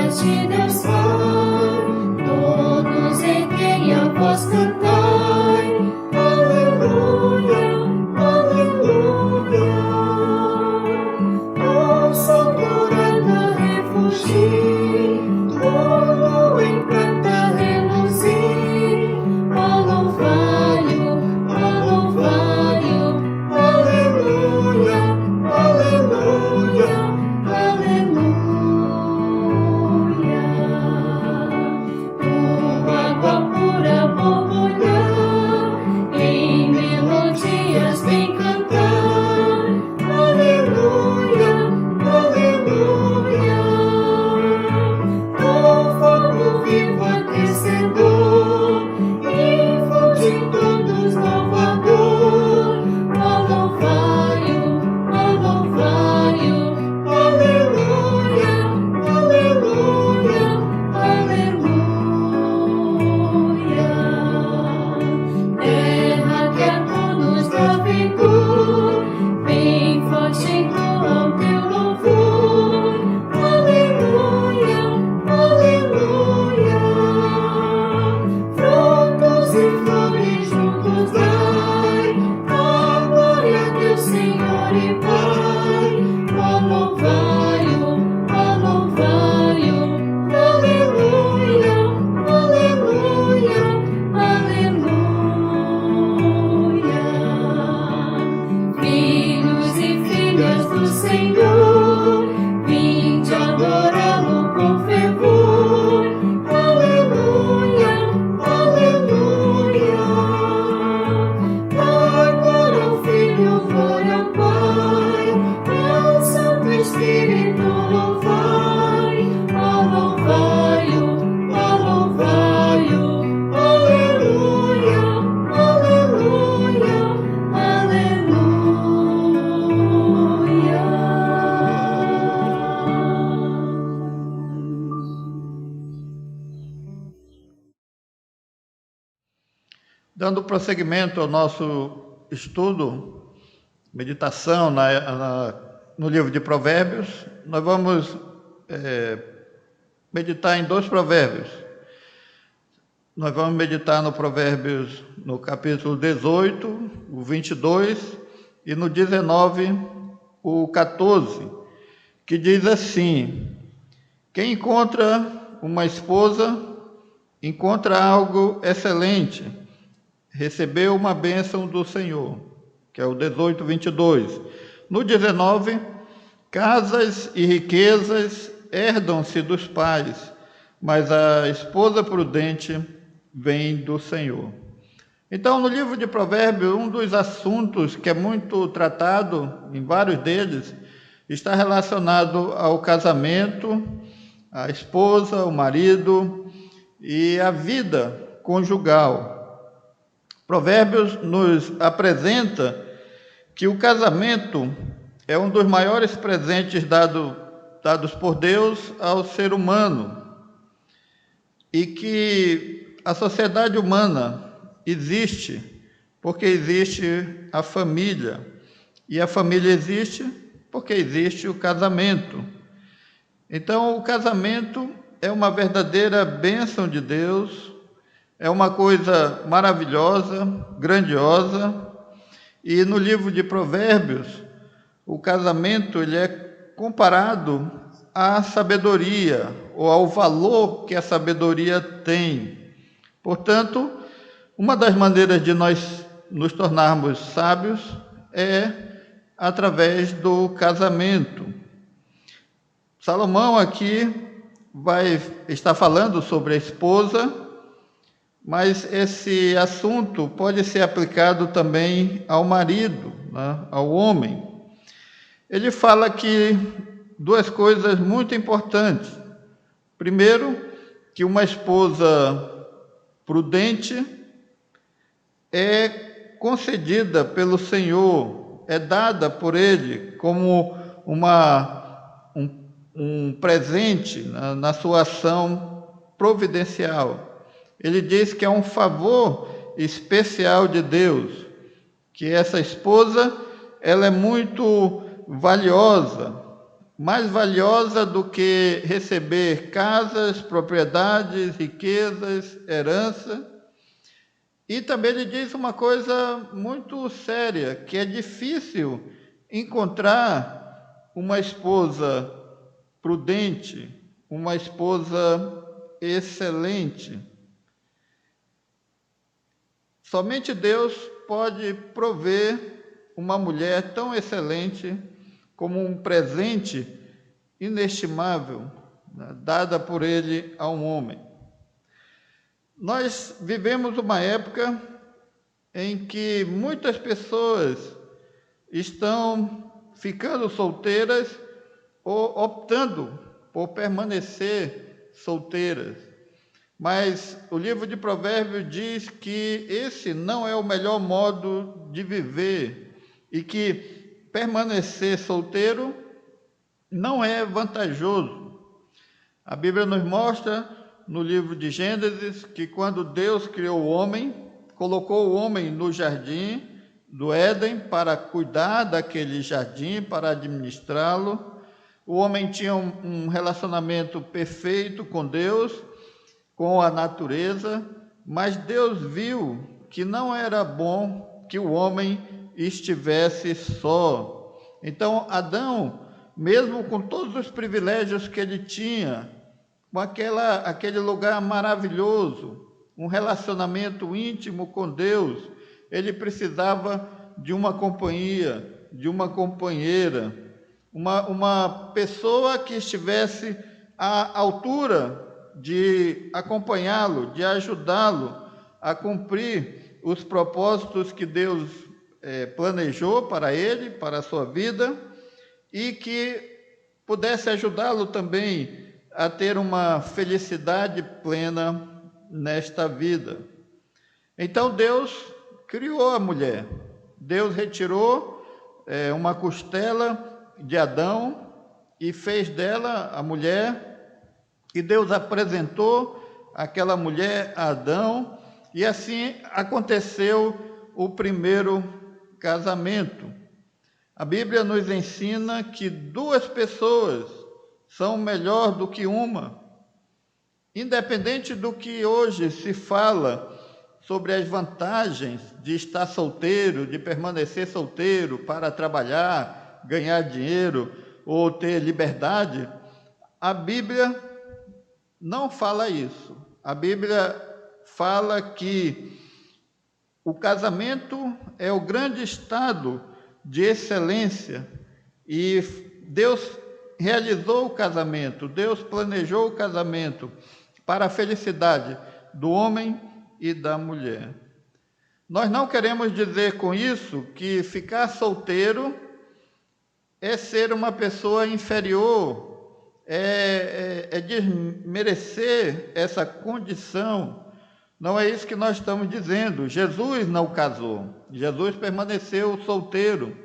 paz de Deus Pai, todos erguei a voz, cantai, aleluia, aleluia. No sol dourado refugir, no lua em prata reluzir, louvai-o, louvai-o, aleluia, aleluia, aleluia. Água pura borbulhar, em melodias vem cantar, aleluia, aleluia. O fogo vivo aquecedor, infunde todos louvador, louvai-o, aleluia, aleluia, aleluia. Terra que a todos dá vigor, bem forte entoa o teu louvor, aleluia, aleluia. Frutos e flores juntos dai, a glória a Deus, Senhor e Pai, louvai-o, aleluia, aleluia, aleluia. Filhos e filhas do Senhor, vinde adorá-lo com fervor, aleluia, aleluia. Dai glória ao Filho, glória ao Pai, ao Santo Espírito louvai, louvai-o, aleluia, aleluia, Dando prosseguimento ao nosso estudo, meditação no livro de Provérbios, nós vamos meditar em 2 provérbios. Nós vamos meditar no Provérbios, no capítulo 18, o 22, e no 19, o 14, que diz assim: quem encontra uma esposa, encontra algo excelente, recebeu uma bênção do Senhor, que é o 18, 22. No 19, casas e riquezas herdam-se dos pais, mas a esposa prudente vem do Senhor. Então, no livro de Provérbios, um dos assuntos que é muito tratado, em vários deles, está relacionado ao casamento, a esposa, o marido e a vida conjugal. Provérbios nos apresenta que o casamento é um dos maiores presentes dados por Deus ao ser humano, e que a sociedade humana existe porque existe a família, e a família existe porque existe o casamento. Então, o casamento é uma verdadeira bênção de Deus, é uma coisa maravilhosa, grandiosa, e no livro de Provérbios, o casamento ele é comparado à sabedoria, ou ao valor que a sabedoria tem. Portanto, uma das maneiras de nós nos tornarmos sábios é através do casamento. Salomão aqui está falando sobre a esposa, mas esse assunto pode ser aplicado também ao marido, né, ao homem. Ele fala aqui 2 coisas muito importantes. Primeiro, que uma esposa prudente é concedida pelo Senhor, é dada por Ele como um presente na sua ação providencial. Ele diz que é um favor especial de Deus, que essa esposa ela é muito valiosa, mais valiosa do que receber casas, propriedades, riquezas, herança. E também ele diz uma coisa muito séria, que é difícil encontrar uma esposa prudente, uma esposa excelente. Somente Deus pode prover uma mulher tão excelente como um presente inestimável, né, dada por Ele a um homem. Nós vivemos uma época em que muitas pessoas estão ficando solteiras ou optando por permanecer solteiras. Mas o livro de Provérbios diz que esse não é o melhor modo de viver e que permanecer solteiro não é vantajoso. A Bíblia nos mostra no livro de Gênesis que quando Deus criou o homem, colocou o homem no jardim do Éden para cuidar daquele jardim, para administrá-lo. O homem tinha um relacionamento perfeito com Deus, com a natureza, mas Deus viu que não era bom que o homem estivesse só. Então, Adão, mesmo com todos os privilégios que ele tinha, com aquele lugar maravilhoso, um relacionamento íntimo com Deus, ele precisava de uma companhia, de uma companheira, uma pessoa que estivesse à altura de acompanhá-lo, de ajudá-lo a cumprir os propósitos que Deus planejou para ele, para a sua vida, e que pudesse ajudá-lo também a ter uma felicidade plena nesta vida. Então Deus criou a mulher. Deus retirou uma costela de Adão e fez dela a mulher. E Deus apresentou aquela mulher a Adão, e assim aconteceu o primeiro casamento. A Bíblia nos ensina que duas pessoas são melhor do que uma. Independente do que hoje se fala sobre as vantagens de estar solteiro, de permanecer solteiro para trabalhar, ganhar dinheiro ou ter liberdade, a Bíblia não fala isso. A Bíblia fala que o casamento é o grande estado de excelência e Deus realizou o casamento, Deus planejou o casamento para a felicidade do homem e da mulher. Nós não queremos dizer com isso que ficar solteiro é ser uma pessoa inferior, é desmerecer essa condição. Não é isso que nós estamos dizendo. Jesus não casou, Jesus permaneceu solteiro.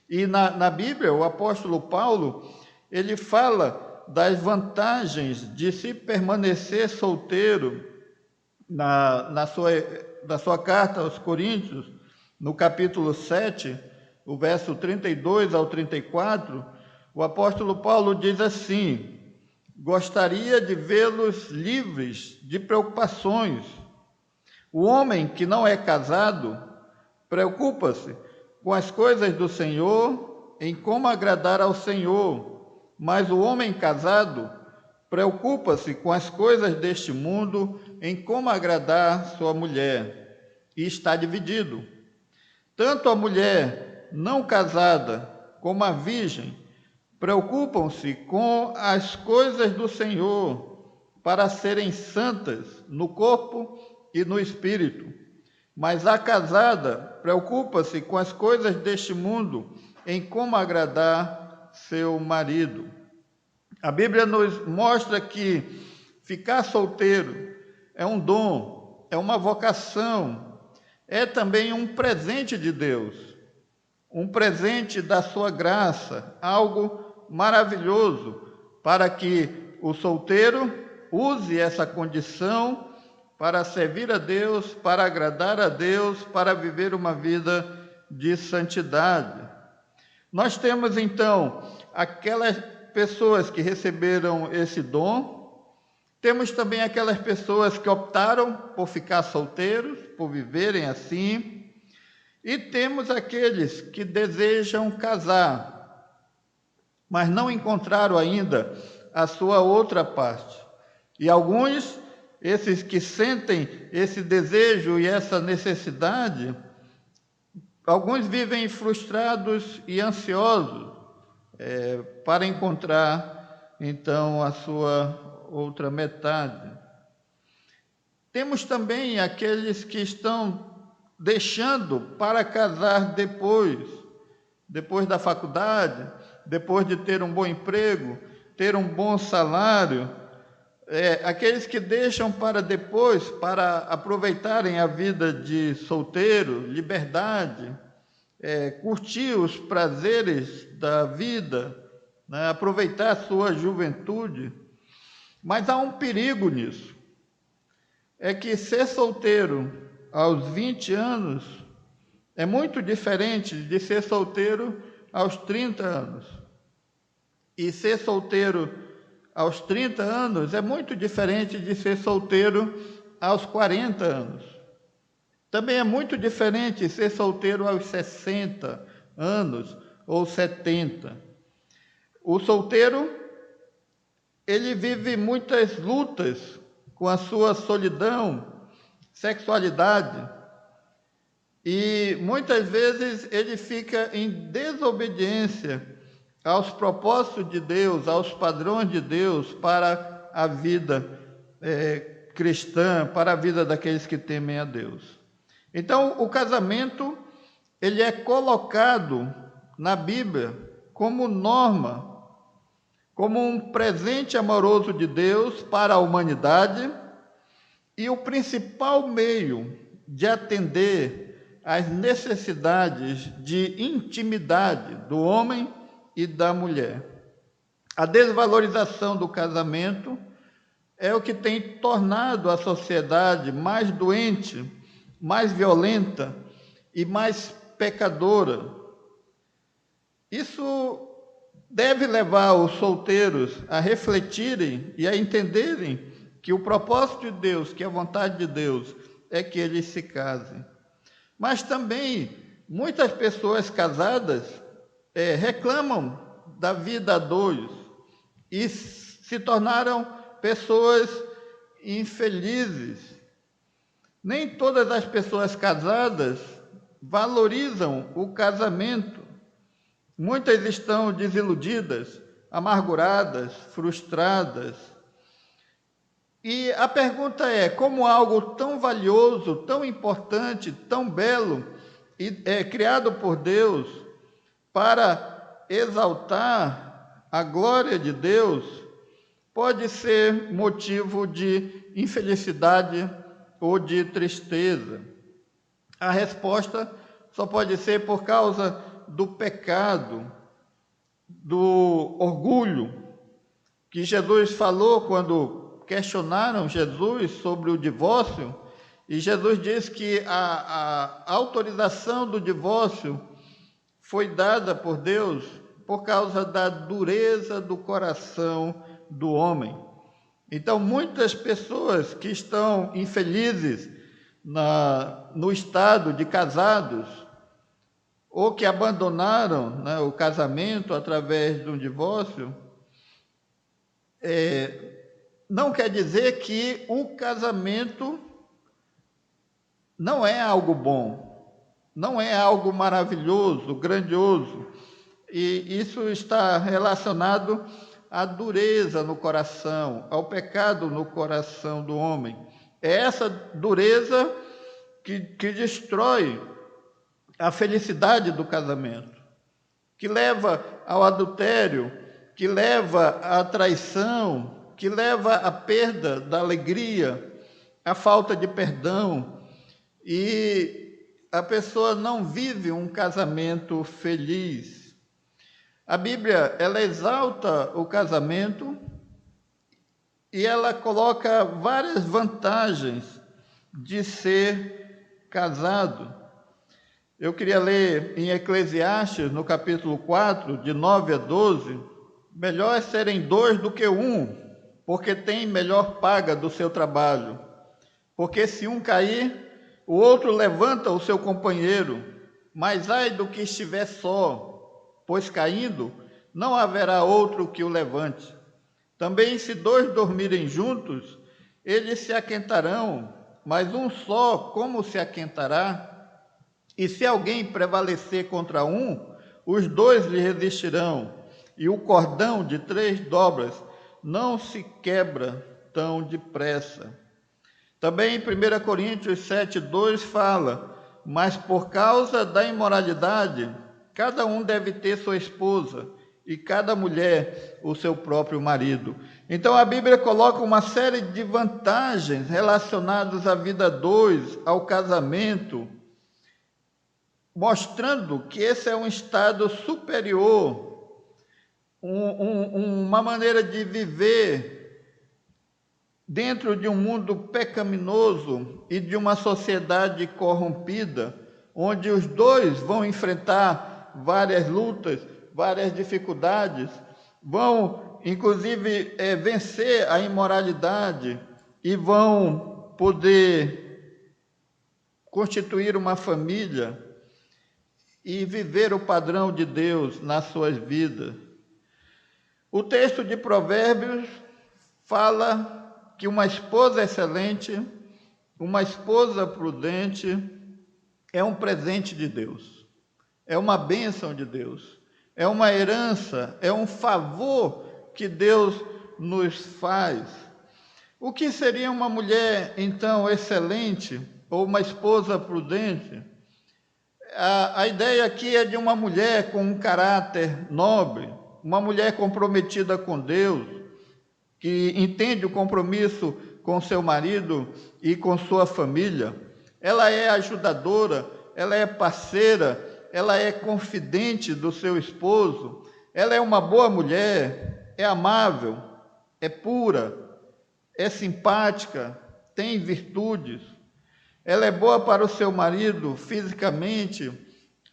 E na Bíblia, o apóstolo Paulo, ele fala das vantagens de se permanecer solteiro na sua carta aos Coríntios, no capítulo 7, o verso 32 ao 34, o apóstolo Paulo diz assim: gostaria de vê-los livres de preocupações. O homem que não é casado preocupa-se com as coisas do Senhor, em como agradar ao Senhor, mas o homem casado preocupa-se com as coisas deste mundo, em como agradar sua mulher, e está dividido. Tanto a mulher não casada como a virgem preocupam-se com as coisas do Senhor, para serem santas no corpo e no espírito. Mas a casada preocupa-se com as coisas deste mundo, em como agradar seu marido. A Bíblia nos mostra que ficar solteiro é um dom, é uma vocação, é também um presente de Deus, um presente da sua graça, algo maravilhoso, para que o solteiro use essa condição para servir a Deus, para agradar a Deus, para viver uma vida de santidade. Nós temos então pessoas que receberam esse dom, temos também aquelas pessoas que optaram por ficar solteiros, por viverem assim, e temos aqueles que desejam casar, mas não encontraram ainda a sua outra parte. E alguns, esses que sentem esse desejo e essa necessidade, alguns vivem frustrados e ansiosos para encontrar, então, a sua outra metade. Temos também aqueles que estão deixando para casar depois da faculdade, depois de ter um bom emprego, ter um bom salário, aqueles que deixam para depois, para aproveitarem a vida de solteiro, liberdade, curtir os prazeres da vida, né, aproveitar a sua juventude. Mas há um perigo nisso, é que ser solteiro aos 20 anos é muito diferente de ser solteiro aos 30 anos. E ser solteiro aos 30 anos é muito diferente de ser solteiro aos 40 anos. Também é muito diferente ser solteiro aos 60 anos ou 70. O solteiro, ele vive muitas lutas com a sua solidão, sexualidade, e muitas vezes ele fica em desobediência aos propósitos de Deus, aos padrões de Deus para a vida cristã, para a vida daqueles que temem a Deus. Então, o casamento, ele é colocado na Bíblia como norma, como um presente amoroso de Deus para a humanidade e o principal meio de atender às necessidades de intimidade do homem e da mulher. A desvalorização do casamento é o que tem tornado a sociedade mais doente, mais violenta e mais pecadora. Isso deve levar os solteiros a refletirem e a entenderem que o propósito de Deus, que a vontade de Deus, é que eles se casem. Mas também muitas pessoas casadas reclamam da vida a dois e se tornaram pessoas infelizes. Nem todas as pessoas casadas valorizam o casamento. Muitas estão desiludidas, amarguradas, frustradas. E a pergunta é, como algo tão valioso, tão importante, tão belo, e criado por Deus para exaltar a glória de Deus, pode ser motivo de infelicidade ou de tristeza? A resposta só pode ser por causa do pecado, do orgulho, que Jesus falou quando questionaram Jesus sobre o divórcio, e Jesus disse que a autorização do divórcio foi dada por Deus por causa da dureza do coração do homem. Então, muitas pessoas que estão infelizes no estado de casados, ou que abandonaram, né, o casamento através de um divórcio, não quer dizer que o casamento não é algo bom, não é algo maravilhoso, grandioso. E isso está relacionado à dureza no coração, ao pecado no coração do homem. É essa dureza que destrói a felicidade do casamento, que leva ao adultério, que leva à traição, que leva à perda da alegria, à falta de perdão, e a pessoa não vive um casamento feliz. A Bíblia, ela exalta o casamento e ela coloca várias vantagens de ser casado. Eu queria ler em Eclesiastes, no capítulo 4, de 9 a 12, Melhor é serem dois do que um, porque tem melhor paga do seu trabalho. Porque se um cair, o outro levanta o seu companheiro. Mas ai do que estiver só, pois caindo, não haverá outro que o levante. Também se dois dormirem juntos, eles se aquentarão, mas um só como se aquentará? E se alguém prevalecer contra um, os dois lhe resistirão, e o cordão de 3 dobras não se quebra tão depressa. Também em 1 Coríntios 7:2 fala: mas por causa da imoralidade, cada um deve ter sua esposa, e cada mulher o seu próprio marido. Então a Bíblia coloca uma série de vantagens relacionadas à vida a dois, ao casamento, mostrando que esse é um estado superior, uma maneira de viver dentro de um mundo pecaminoso e de uma sociedade corrompida, onde os dois vão enfrentar várias lutas, várias dificuldades, vão, inclusive, vencer a imoralidade e vão poder constituir uma família e viver o padrão de Deus nas suas vidas. O texto de Provérbios fala que uma esposa excelente, uma esposa prudente, é um presente de Deus, é uma bênção de Deus, é uma herança, é um favor que Deus nos faz. O que seria uma mulher, então, excelente, ou uma esposa prudente? A ideia aqui é de uma mulher com um caráter nobre, uma mulher comprometida com Deus, que entende o compromisso com seu marido e com sua família. Ela é ajudadora, ela é parceira, ela é confidente do seu esposo, ela é uma boa mulher, é amável, é pura, é simpática, tem virtudes. Ela é boa para o seu marido fisicamente,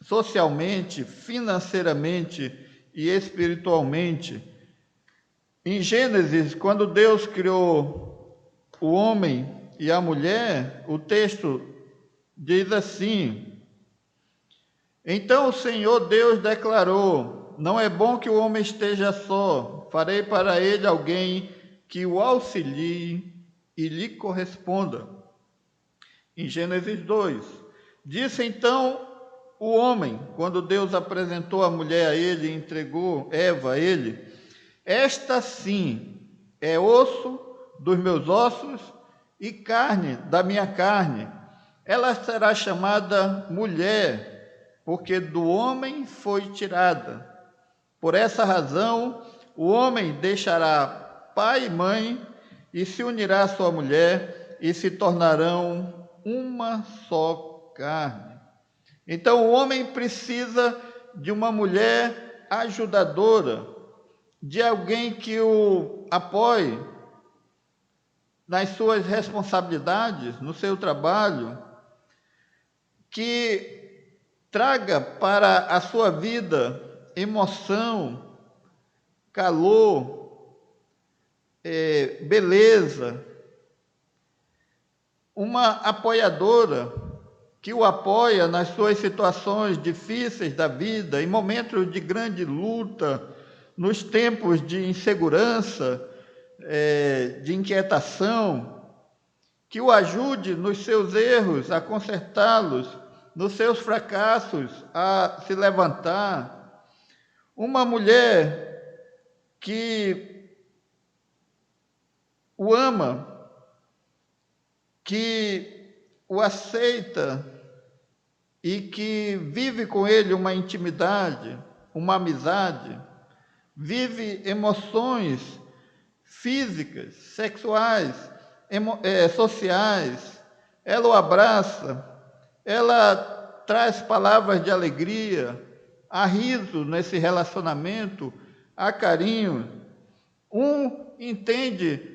socialmente, financeiramente e espiritualmente. Em Gênesis, quando Deus criou o homem e a mulher, o texto diz assim: então o Senhor Deus declarou: não é bom que o homem esteja só, farei para ele alguém que o auxilie e lhe corresponda. Em Gênesis 2, disse então o homem, quando Deus apresentou a mulher a ele e entregou Eva a ele: esta sim é osso dos meus ossos e carne da minha carne. Ela será chamada mulher, porque do homem foi tirada. Por essa razão, o homem deixará pai e mãe e se unirá à sua mulher e se tornarão uma só carne. Então, o homem precisa de uma mulher ajudadora, de alguém que o apoie nas suas responsabilidades, no seu trabalho, que traga para a sua vida emoção, calor, beleza, uma apoiadora que o apoia nas suas situações difíceis da vida, em momentos de grande luta, nos tempos de insegurança, de inquietação, que o ajude nos seus erros a consertá-los, nos seus fracassos a se levantar. Uma mulher que o ama, que o aceita e que vive com ele uma intimidade, uma amizade, vive emoções físicas, sexuais, sociais. Ela o abraça, ela traz palavras de alegria, há riso nesse relacionamento, há carinho. Um entende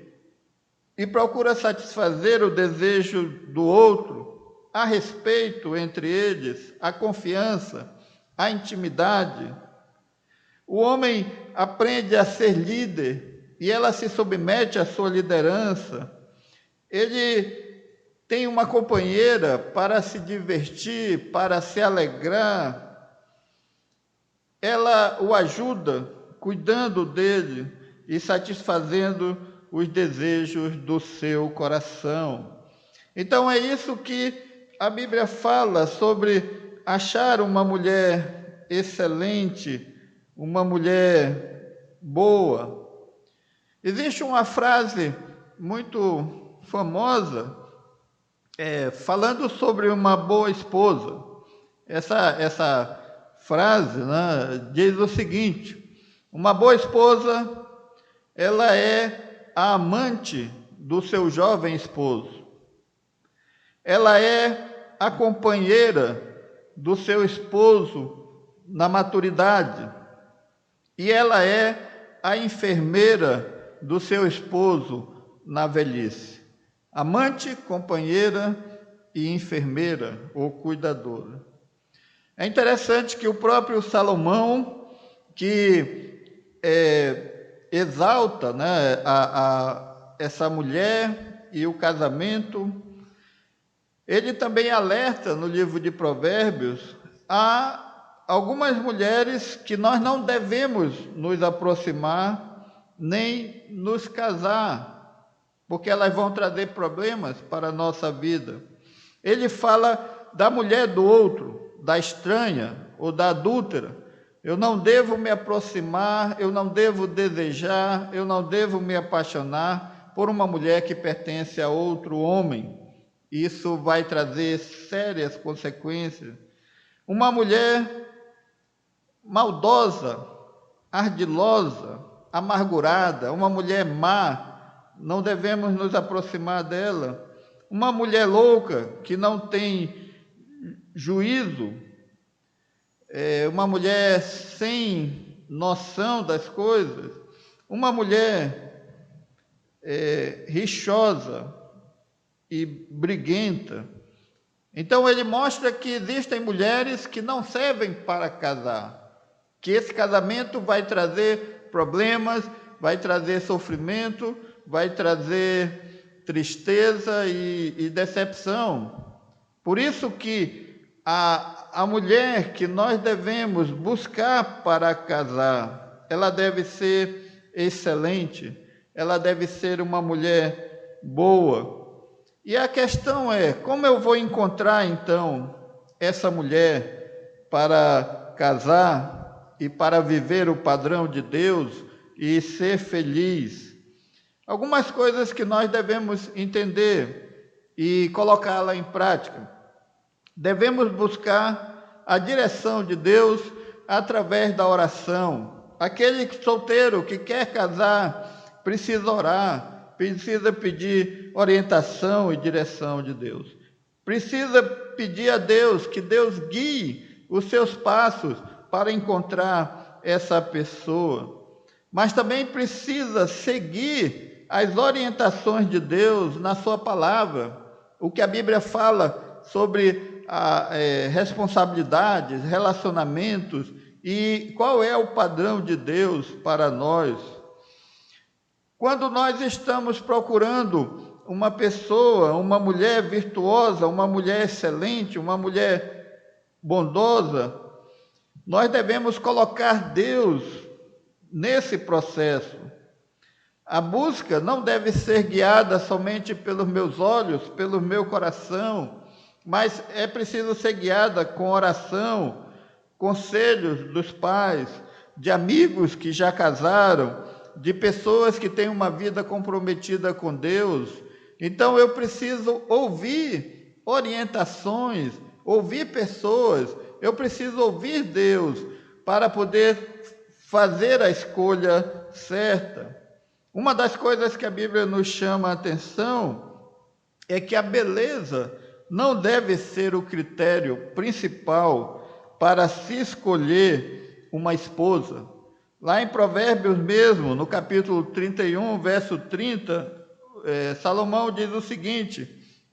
e procura satisfazer o desejo do outro, há respeito entre eles, há confiança, há intimidade. O homem aprende a ser líder e ela se submete à sua liderança. Ele tem uma companheira para se divertir, para se alegrar. Ela o ajuda, cuidando dele e satisfazendo os desejos do seu coração. Então é isso que a Bíblia fala sobre achar uma mulher excelente, uma mulher boa. Existe uma frase muito famosa falando sobre uma boa esposa. Essa frase, né, diz o seguinte: uma boa esposa, ela é a amante do seu jovem esposo. Ela é a companheira do seu esposo na maturidade. E ela é a enfermeira do seu esposo na velhice. Amante, companheira e enfermeira ou cuidadora. É interessante que o próprio Salomão, que exalta, né, essa mulher e o casamento, ele também alerta no livro de Provérbios a algumas mulheres que nós não devemos nos aproximar nem nos casar, porque elas vão trazer problemas para a nossa vida. Ele fala da mulher do outro, da estranha ou da adúltera. Eu não devo me aproximar, eu não devo desejar, eu não devo me apaixonar por uma mulher que pertence a outro homem. Isso vai trazer sérias consequências. Uma mulher maldosa, ardilosa, amargurada, uma mulher má, não devemos nos aproximar dela. Uma mulher louca, que não tem juízo, uma mulher sem noção das coisas, uma mulher rixosa e briguenta. Então ele mostra que existem mulheres que não servem para casar, que esse casamento vai trazer problemas, vai trazer sofrimento, vai trazer tristeza e decepção. Por isso que a mulher que nós devemos buscar para casar, ela deve ser excelente, ela deve ser uma mulher boa. E a questão é, como eu vou encontrar então essa mulher para casar e para viver o padrão de Deus e ser feliz? Algumas coisas que nós devemos entender e colocá-la em prática. Devemos buscar a direção de Deus através da oração. Aquele solteiro que quer casar precisa orar, precisa pedir orientação e direção de Deus. Precisa pedir a Deus que Deus guie os seus passos para encontrar essa pessoa. Mas também precisa seguir as orientações de Deus na sua palavra. O que a Bíblia fala sobre responsabilidades, relacionamentos e qual é o padrão de Deus para nós. Quando nós estamos procurando uma pessoa, uma mulher virtuosa, uma mulher excelente, uma mulher bondosa, nós devemos colocar Deus nesse processo. A busca não deve ser guiada somente pelos meus olhos, pelo meu coração, mas é preciso ser guiada com oração, conselhos dos pais, de amigos que já casaram, de pessoas que têm uma vida comprometida com Deus. Então eu preciso ouvir orientações, ouvir pessoas, eu preciso ouvir Deus para poder fazer a escolha certa. Uma das coisas que a Bíblia nos chama a atenção é que a beleza não deve ser o critério principal para se escolher uma esposa. Lá em Provérbios mesmo, no capítulo 31, verso 30, Salomão diz o seguinte: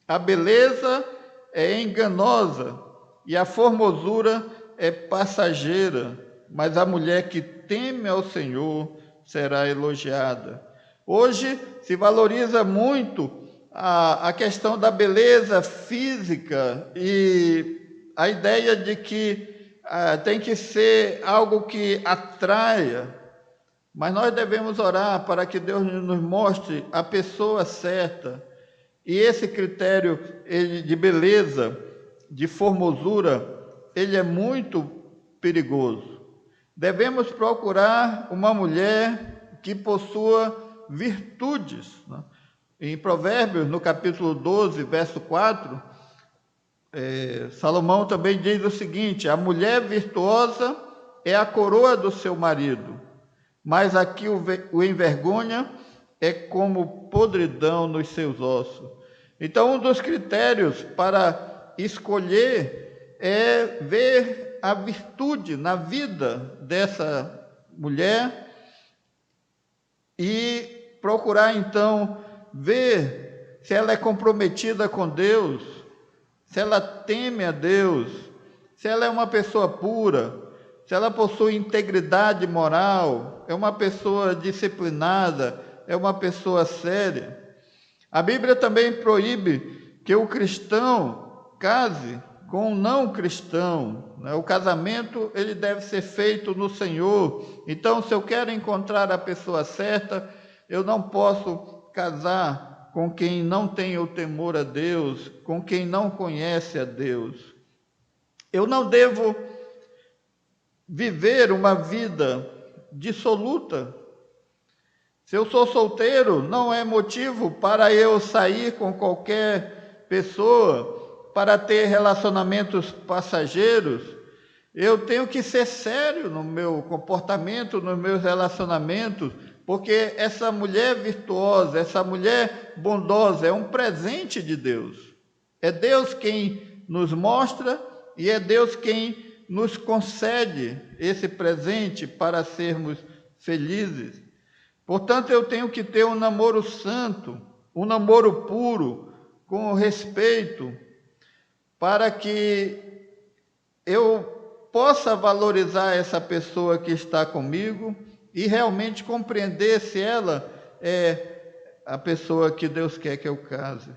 a beleza é enganosa e a formosura é passageira, mas a mulher que teme ao Senhor será elogiada. Hoje se valoriza muito a questão da beleza física e a ideia de que tem que ser algo que atraia, mas nós devemos orar para que Deus nos mostre a pessoa certa. E esse critério de beleza, de formosura, ele é muito perigoso. Devemos procurar uma mulher que possua virtudes, né? Em Provérbios, no capítulo 12, verso 4, Salomão também diz o seguinte: a mulher virtuosa é a coroa do seu marido, mas a que o envergonha é como podridão nos seus ossos. Então, um dos critérios para escolher é ver a virtude na vida dessa mulher e procurar, então, ver se ela é comprometida com Deus, se ela teme a Deus, se ela é uma pessoa pura, se ela possui integridade moral, é uma pessoa disciplinada, é uma pessoa séria. A Bíblia também proíbe que o cristão case com um não cristão, né? O casamento ele deve ser feito no Senhor. Então, se eu quero encontrar a pessoa certa, eu não posso casar com quem não tem o temor a Deus, com quem não conhece a Deus. Eu não devo viver uma vida dissoluta. Se eu sou solteiro, não é motivo para eu sair com qualquer pessoa, para ter relacionamentos passageiros. Eu tenho que ser sério no meu comportamento, nos meus relacionamentos, porque essa mulher virtuosa, essa mulher bondosa é um presente de Deus. É Deus quem nos mostra e é Deus quem nos concede esse presente para sermos felizes. Portanto, eu tenho que ter um namoro santo, um namoro puro, com respeito, para que eu possa valorizar essa pessoa que está comigo e realmente compreender se ela é a pessoa que Deus quer que eu case.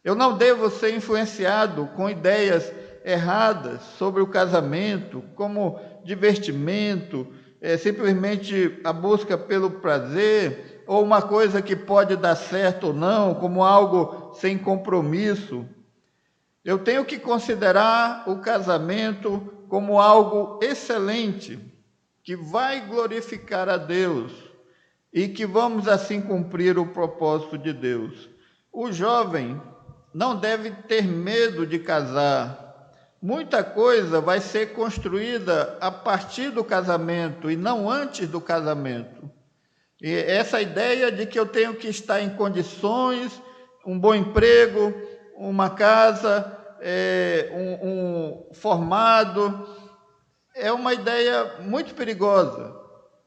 Eu não devo ser influenciado com ideias erradas sobre o casamento, como divertimento, simplesmente a busca pelo prazer, ou uma coisa que pode dar certo ou não, como algo sem compromisso. Eu tenho que considerar o casamento como algo excelente, que vai glorificar a Deus e que vamos assim cumprir o propósito de Deus. O jovem não deve ter medo de casar. Muita coisa vai ser construída a partir do casamento e não antes do casamento. E essa ideia de que eu tenho que estar em condições, um bom emprego, uma casa, formado, é uma ideia muito perigosa,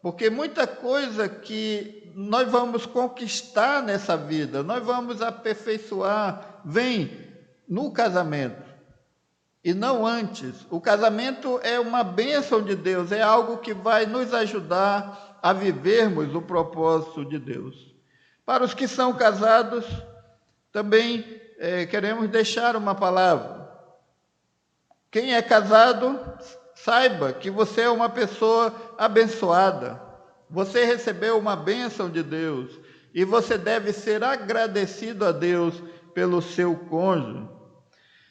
porque muita coisa que nós vamos conquistar nessa vida, nós vamos aperfeiçoar, vem no casamento, e não antes. O casamento é uma bênção de Deus, é algo que vai nos ajudar a vivermos o propósito de Deus. Para os que são casados, também queremos deixar uma palavra. Quem é casado, saiba que você é uma pessoa abençoada. Você recebeu uma bênção de Deus e você deve ser agradecido a Deus pelo seu cônjuge.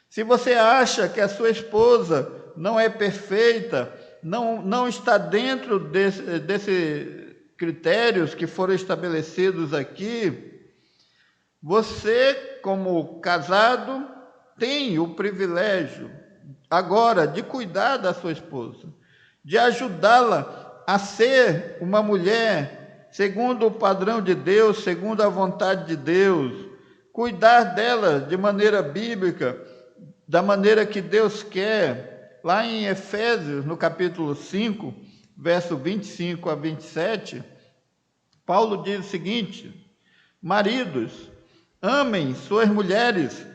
Se você acha que a sua esposa não é perfeita, não está dentro desses critérios que foram estabelecidos aqui, você, como casado, tem o privilégio agora de cuidar da sua esposa, de ajudá-la a ser uma mulher segundo o padrão de Deus, segundo a vontade de Deus, cuidar dela de maneira bíblica, da maneira que Deus quer. Lá em Efésios, no capítulo 5, verso 25 a 27, Paulo diz o seguinte: maridos, amem suas mulheres,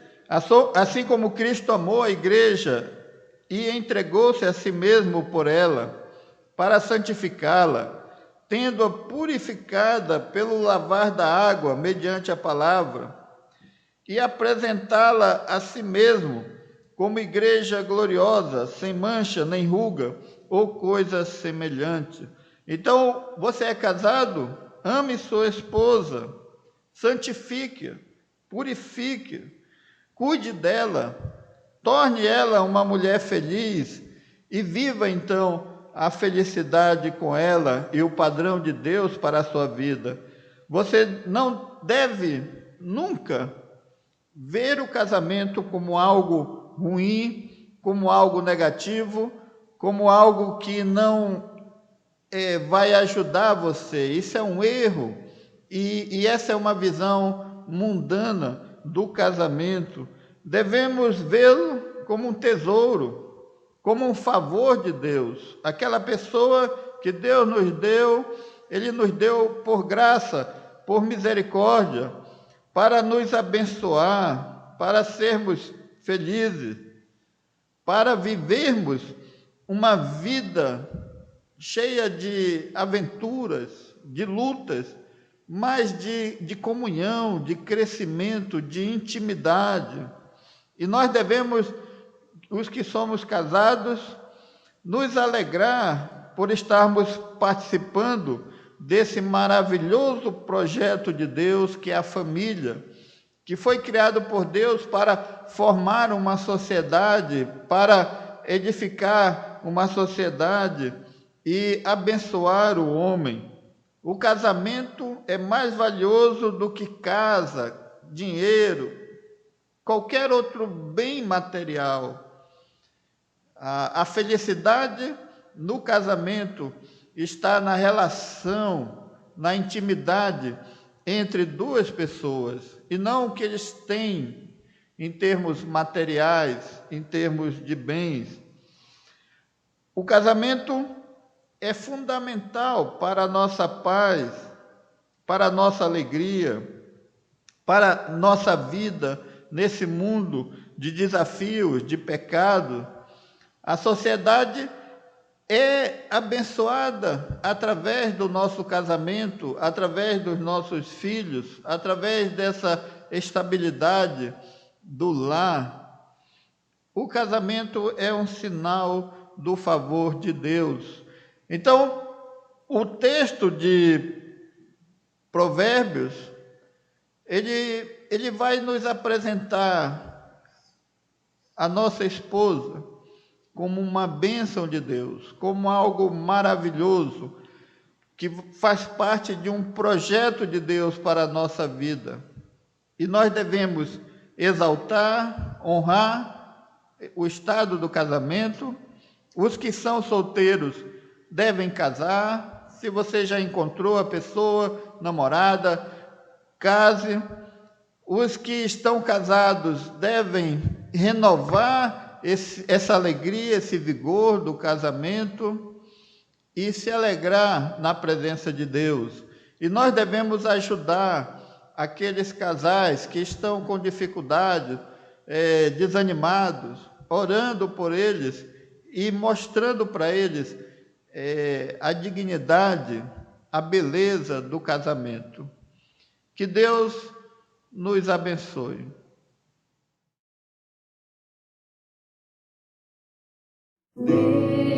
assim como Cristo amou a igreja e entregou-se a si mesmo por ela, para santificá-la, tendo-a purificada pelo lavar da água, mediante a palavra, e apresentá-la a si mesmo como igreja gloriosa, sem mancha nem ruga, ou coisa semelhante. Então, você é casado? Ame sua esposa, santifique, purifique, cuide dela, torne ela uma mulher feliz e viva então a felicidade com ela e o padrão de Deus para a sua vida. Você não deve nunca ver o casamento como algo ruim, como algo negativo, como algo que não vai ajudar você. Isso é um erro e essa é uma visão mundana do casamento. Devemos vê-lo como um tesouro, como um favor de Deus. Aquela pessoa que Deus nos deu, Ele nos deu por graça, por misericórdia, para nos abençoar, para sermos felizes, para vivermos uma vida cheia de aventuras, de lutas, mas de comunhão, de crescimento, de intimidade. E nós devemos, os que somos casados, nos alegrar por estarmos participando desse maravilhoso projeto de Deus que é a família, que foi criado por Deus para formar uma sociedade, para edificar uma sociedade e abençoar o homem. O casamento é mais valioso do que casa, dinheiro, qualquer outro bem material. A felicidade no casamento está na relação, na intimidade entre duas pessoas, e não o que eles têm em termos materiais, em termos de bens. O casamento é fundamental para a nossa paz, para a nossa alegria, para a nossa vida nesse mundo de desafios, de pecado. A sociedade é abençoada através do nosso casamento, através dos nossos filhos, através dessa estabilidade do lar. O casamento é um sinal do favor de Deus. Então, o texto de Provérbios, ele vai nos apresentar a nossa esposa como uma bênção de Deus, como algo maravilhoso, que faz parte de um projeto de Deus para a nossa vida. E nós devemos exaltar, honrar o estado do casamento. Os que são solteiros devem casar. Se você já encontrou a pessoa, namorada, case. Os que estão casados devem renovar essa alegria, esse vigor do casamento e se alegrar na presença de Deus. E nós devemos ajudar aqueles casais que estão com dificuldade, desanimados, orando por eles e mostrando para eles a dignidade, a beleza do casamento. Que Deus nos abençoe. Deus